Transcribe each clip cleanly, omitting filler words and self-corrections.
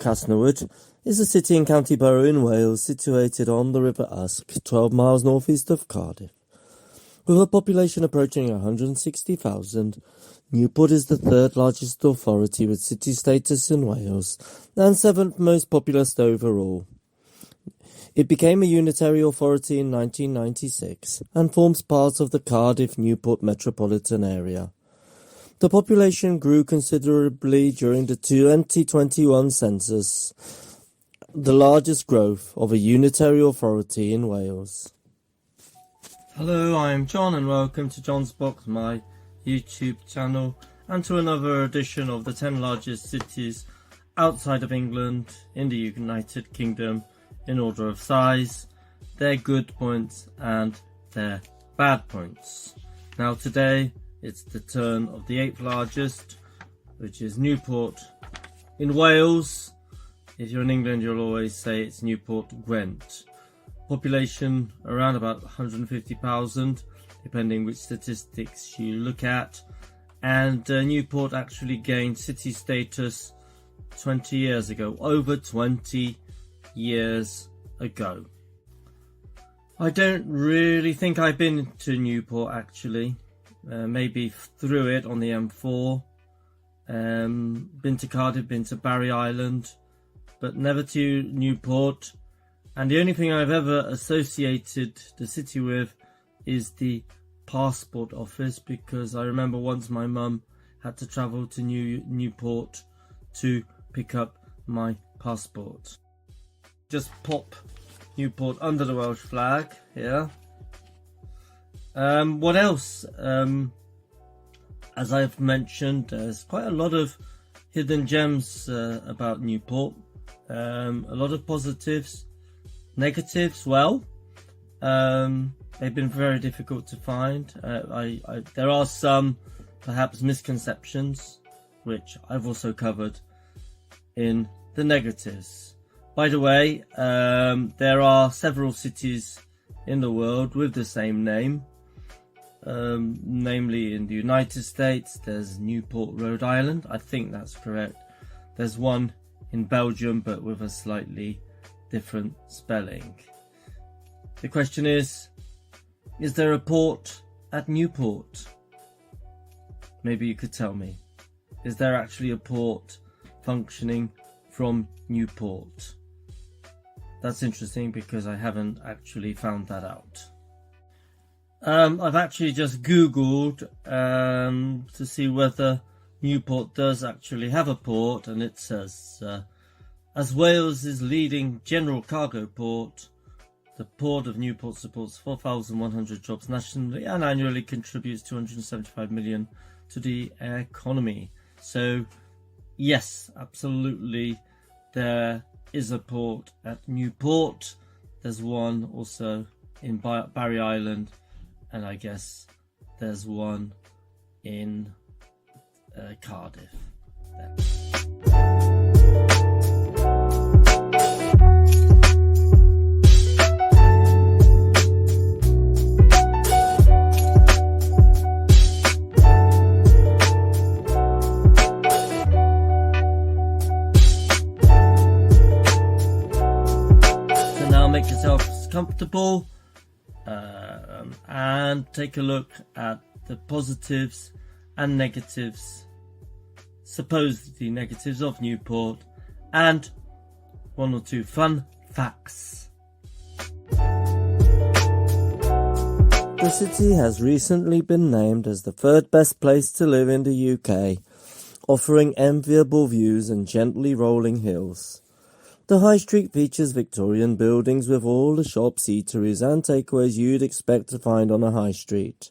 Casnawood is a city and county borough in Wales situated on the River Usk, 12 miles northeast of Cardiff. With a population approaching 160,000, Newport is the third largest authority with city status in Wales and seventh most populous overall. It became a unitary authority in 1996 and forms part of the Cardiff-Newport metropolitan area. The population grew considerably during the 2021 census, the largest growth of a unitary authority in Wales. Hello, I am John and welcome to John's Box, my YouTube channel, and to another edition of the 10 largest cities outside of England in the United Kingdom in order of size, their good points and their bad points. Now today it's the turn of the 8th largest, which is Newport in Wales. If you're in England, you'll always say it's Newport Gwent. Population around about 150,000, depending which statistics you look at. And Newport actually gained city status 20 years ago, over 20 years ago. I don't really think I've been to Newport actually. Maybe through it on the M4. Been to Cardiff, been to Barry Island, but never to Newport. And the only thing I've ever associated the city with is the passport office, because I remember once my mum had to travel to Newport to pick up my passport. Just pop Newport under the Welsh flag here. What else? As I've mentioned, there's quite a lot of hidden gems about Newport. A lot of positives. Negatives, well, they've been very difficult to find. There are some, perhaps, misconceptions, which I've also covered in the negatives. By the way, there are several cities in the world with the same name. Namely in the United States, there's Newport, Rhode Island. I think that's correct. There's one in Belgium, but with a slightly different spelling. The question is there a port at Newport? Maybe you could tell me. Is there actually a port functioning from Newport? That's interesting because I haven't actually found that out. I've actually just Googled to see whether Newport does actually have a port, and it says, as Wales' leading general cargo port, the Port of Newport supports 4,100 jobs nationally and annually contributes 275 million to the economy. So, yes, absolutely, there is a port at Newport. There's one also in Barry Island, and I guess there's one in Cardiff. So now make yourself comfortable and take a look at the positives and negatives, supposedly negatives, of Newport, and one or two fun facts. The city has recently been named as the third best place to live in the UK, offering enviable views and gently rolling hills. The High Street features Victorian buildings with all the shops, eateries and takeaways you'd expect to find on a high street.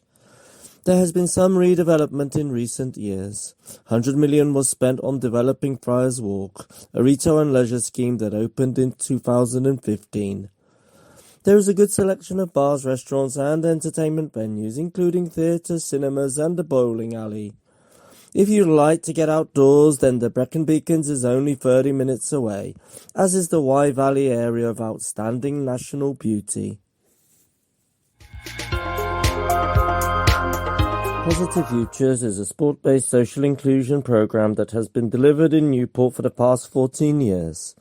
There has been some redevelopment in recent years. 100 million was spent on developing Friars Walk, a retail and leisure scheme that opened in 2015. There is a good selection of bars, restaurants and entertainment venues, including theatres, cinemas and a bowling alley. If you'd like to get outdoors, then the Brecon Beacons is only 30 minutes away, as is the Wye Valley area of outstanding national beauty. Positive Futures is a sport-based social inclusion program that has been delivered in Newport for the past 14 years.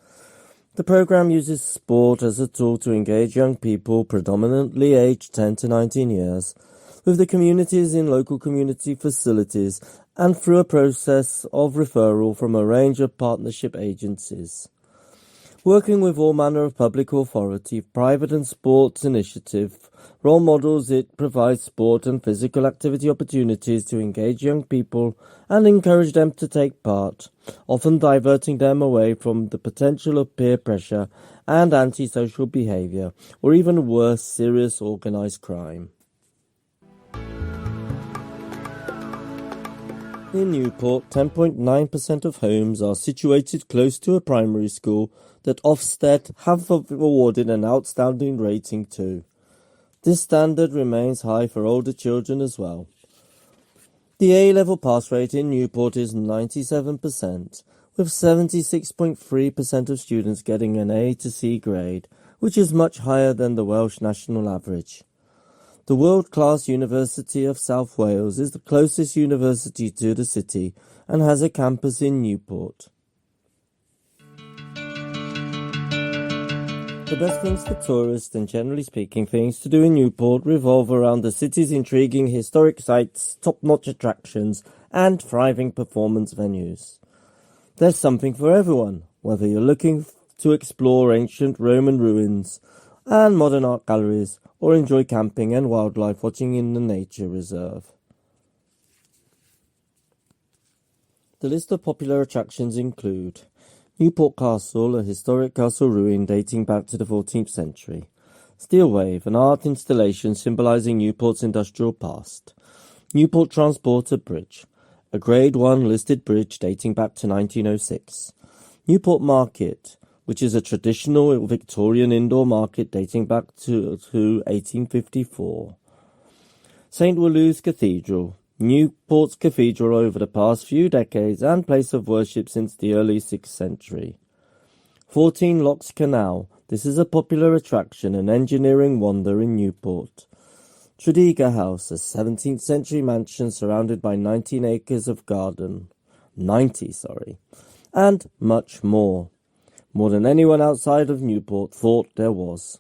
The program uses sport as a tool to engage young people, predominantly aged 10 to 19 years, with the communities in local community facilities and through a process of referral from a range of partnership agencies. Working with all manner of public authority, private and sports initiative, role models, it provides sport and physical activity opportunities to engage young people and encourage them to take part, often diverting them away from the potential of peer pressure and antisocial behaviour, or even worse, serious organised crime. In Newport, 10.9% of homes are situated close to a primary school that Ofsted have awarded an outstanding rating to. This standard remains high for older children as well. The A-level pass rate in Newport is 97%, with 76.3% of students getting an A to C grade, which is much higher than the Welsh national average. The world-class University of South Wales is the closest university to the city and has a campus in Newport. The best things for tourists and generally speaking things to do in Newport revolve around the city's intriguing historic sites, top-notch attractions and thriving performance venues. There's something for everyone, whether you're looking to explore ancient Roman ruins and modern art galleries, or enjoy camping and wildlife watching in the nature reserve. The list of popular attractions include Newport Castle, a historic castle ruin dating back to the 14th century. Steel Wave, an art installation symbolising Newport's industrial past. Newport Transporter Bridge, a Grade 1 listed bridge dating back to 1906. Newport Market, which is a traditional Victorian indoor market dating back to 1854. St. Wolu's Cathedral, Newport's cathedral over the past few decades and place of worship since the early 6th century. 14 Locks Canal, this is a popular attraction and engineering wonder in Newport. Tredegar House, a 17th century mansion surrounded by 19 acres of garden. And much more. More than anyone outside of Newport thought there was.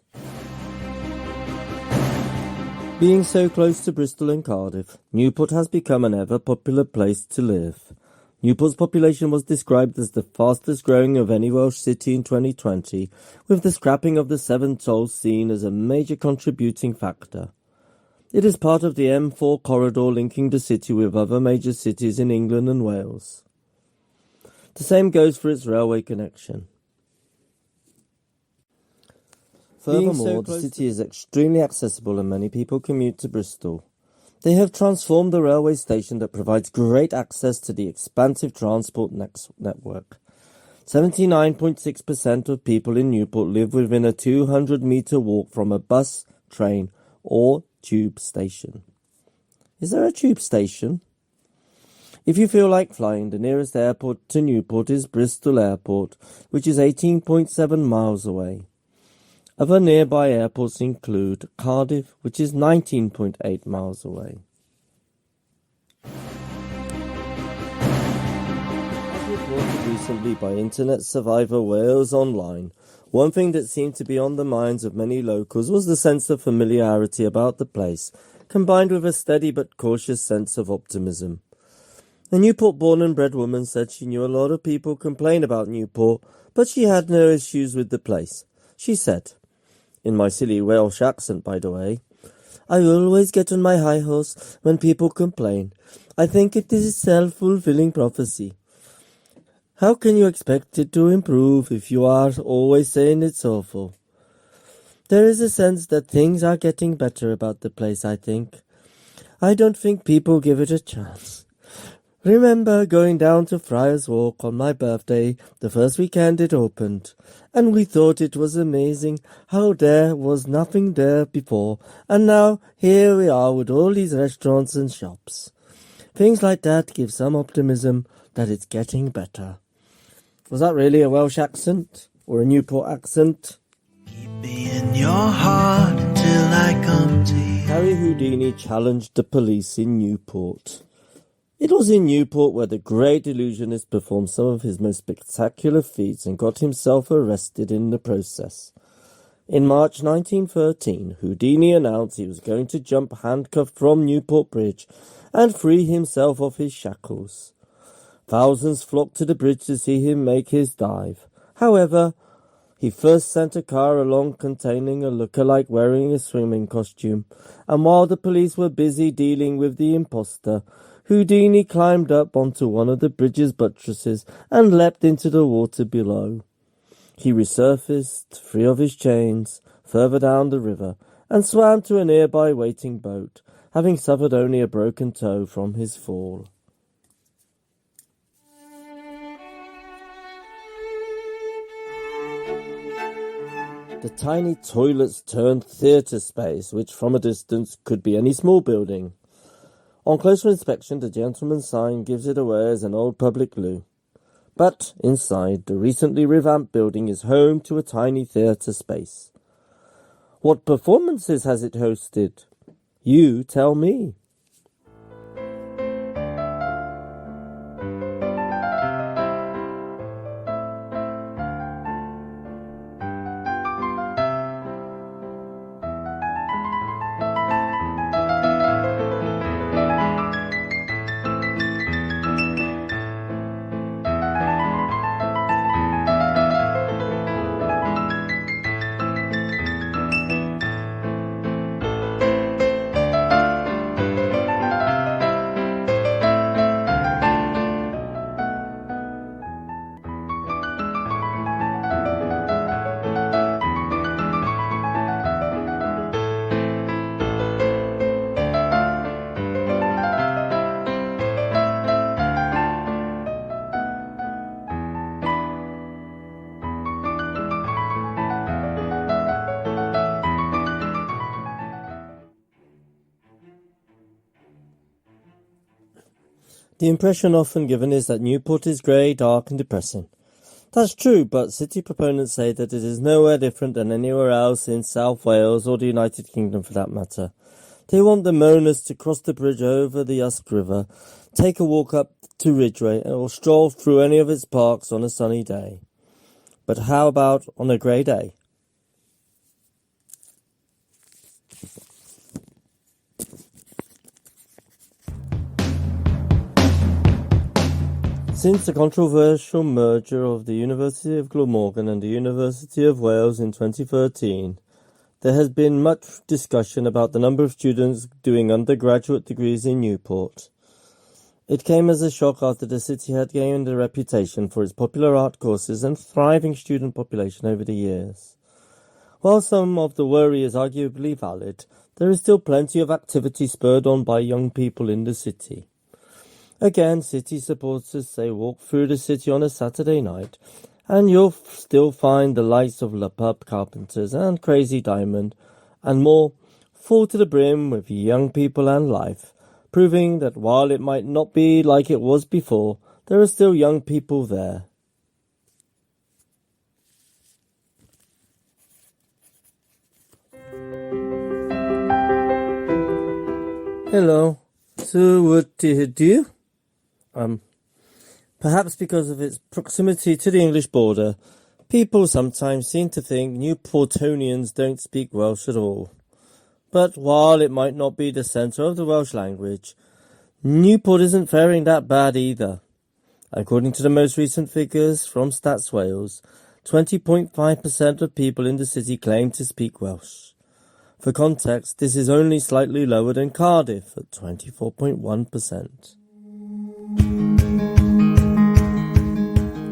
Being so close to Bristol and Cardiff, Newport has become an ever-popular place to live. Newport's population was described as the fastest growing of any Welsh city in 2020, with the scrapping of the Severn tolls seen as a major contributing factor. It is part of the M4 corridor linking the city with other major cities in England and Wales. The same goes for its railway connection. Furthermore, the city is extremely accessible and many people commute to Bristol. They have transformed the railway station that provides great access to the expansive transport network. 79.6% of people in Newport live within a 200-metre walk from a bus, train or tube station. Is there a tube station? If you feel like flying, the nearest airport to Newport is Bristol Airport, which is 18.7 miles away. Other nearby airports include Cardiff, which is 19.8 miles away. As reported recently by Internet Survivor Wales Online, one thing that seemed to be on the minds of many locals was the sense of familiarity about the place, combined with a steady but cautious sense of optimism. A Newport-born and bred woman said she knew a lot of people complain about Newport, but she had no issues with the place. She said, in my silly Welsh accent, by the way, "I always get on my high horse when people complain. I think it is a self-fulfilling prophecy. How can you expect it to improve if you are always saying it's awful? There is a sense that things are getting better about the place, I think. I don't think people give it a chance. Remember going down to Friars Walk on my birthday, the first weekend it opened, and we thought it was amazing how there was nothing there before, and now here we are with all these restaurants and shops. Things like that give some optimism that it's getting better." Was that really a Welsh accent? Or a Newport accent? Keep me in your heart until I come to you. Carry Houdini challenged the police in Newport. It was in Newport where the great illusionist performed some of his most spectacular feats and got himself arrested in the process. In March 1913, Houdini announced he was going to jump handcuffed from Newport Bridge and free himself of his shackles. Thousands flocked to the bridge to see him make his dive. However, he first sent a car along containing a lookalike wearing a swimming costume, and while the police were busy dealing with the imposter, Houdini climbed up onto one of the bridge's buttresses and leapt into the water below. He resurfaced, free of his chains, further down the river, and swam to a nearby waiting boat, having suffered only a broken toe from his fall. The tiny toilets turned theatre space, which from a distance could be any small building. On closer inspection, the gentleman's sign gives it away as an old public loo. But inside, the recently revamped building is home to a tiny theatre space. What performances has it hosted? You tell me. The impression often given is that Newport is grey, dark and depressing. That's true, but city proponents say that it is nowhere different than anywhere else in South Wales or the United Kingdom for that matter. They want the moaners to cross the bridge over the Usk River, take a walk up to Ridgeway or stroll through any of its parks on a sunny day. But how about on a grey day? Since the controversial merger of the University of Glamorgan and the University of Wales in 2013, there has been much discussion about the number of students doing undergraduate degrees in Newport. It came as a shock after the city had gained a reputation for its popular art courses and thriving student population over the years. While some of the worry is arguably valid, there is still plenty of activity spurred on by young people in the city. Again, city supporters say walk through the city on a Saturday night and you'll still find the likes of La Pub Carpenters and Crazy Diamond and more full to the brim with young people and life, proving that while it might not be like it was before, there are still young people there. Hello, so what do you do? Perhaps because of its proximity to the English border, people sometimes seem to think Newportonians don't speak Welsh at all. But while it might not be the centre of the Welsh language, Newport isn't faring that bad either. According to the most recent figures from Stats Wales, 20.5% of people in the city claim to speak Welsh. For context, this is only slightly lower than Cardiff at 24.1%.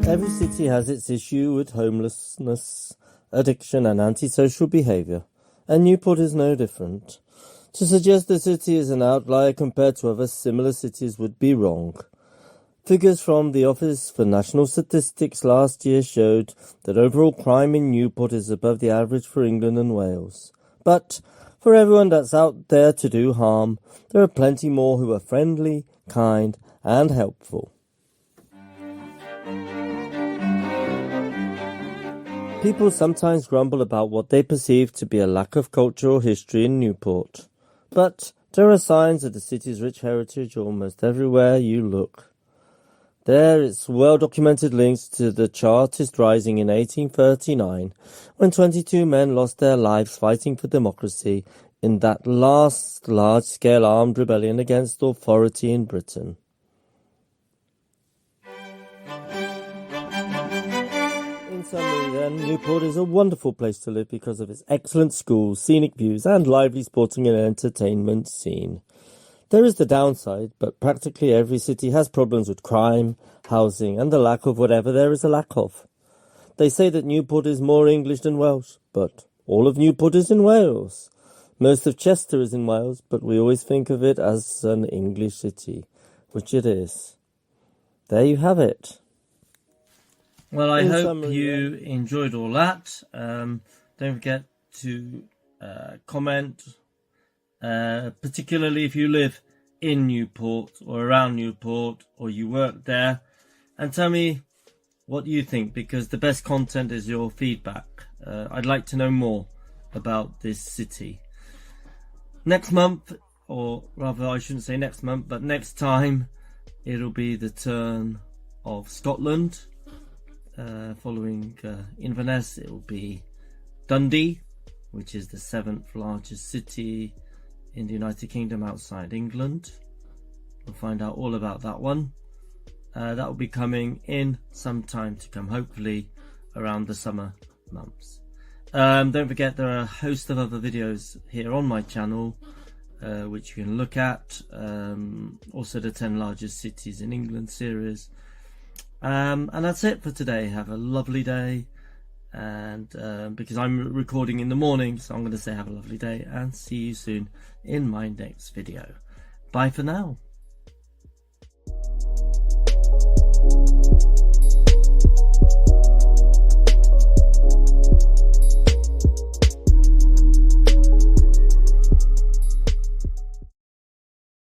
Every city has its issue with homelessness, addiction and antisocial behaviour, and Newport is no different. To suggest the city is an outlier compared to other similar cities would be wrong. Figures from the Office for National Statistics last year showed that overall crime in Newport is above the average for England and Wales. But for everyone that's out there to do harm, there are plenty more who are friendly, kind and helpful. People sometimes grumble about what they perceive to be a lack of culture or history in Newport. But there are signs of the city's rich heritage almost everywhere you look. There is well-documented links to the Chartist Rising in 1839, when 22 men lost their lives fighting for democracy in that last large-scale armed rebellion against authority in Britain. In summary then, Newport is a wonderful place to live because of its excellent schools, scenic views and lively sporting and entertainment scene. There is the downside, but practically every city has problems with crime, housing and the lack of whatever there is a lack of. They say that Newport is more English than Welsh, but all of Newport is in Wales. Most of Chester is in Wales, but we always think of it as an English city, which it is. There you have it. Well, I hope you enjoyed all that. Don't forget to comment, particularly if you live in Newport or around Newport or you work there, and tell me what you think, because the best content is your feedback. I'd like to know more about this city. Next month, or rather I shouldn't say next month, but next time, it'll be the turn of Scotland. Following Inverness, it will be Dundee, which is the 7th largest city in the United Kingdom outside England. We'll find out all about that one. That will be coming in some time to come, hopefully around the summer months. Don't forget there are a host of other videos here on my channel which you can look at. Also the 10 largest cities in England series. And that's it for today. Have a lovely day. And because I'm recording in the morning, so I'm going to say have a lovely day and see you soon in my next video. Bye for now.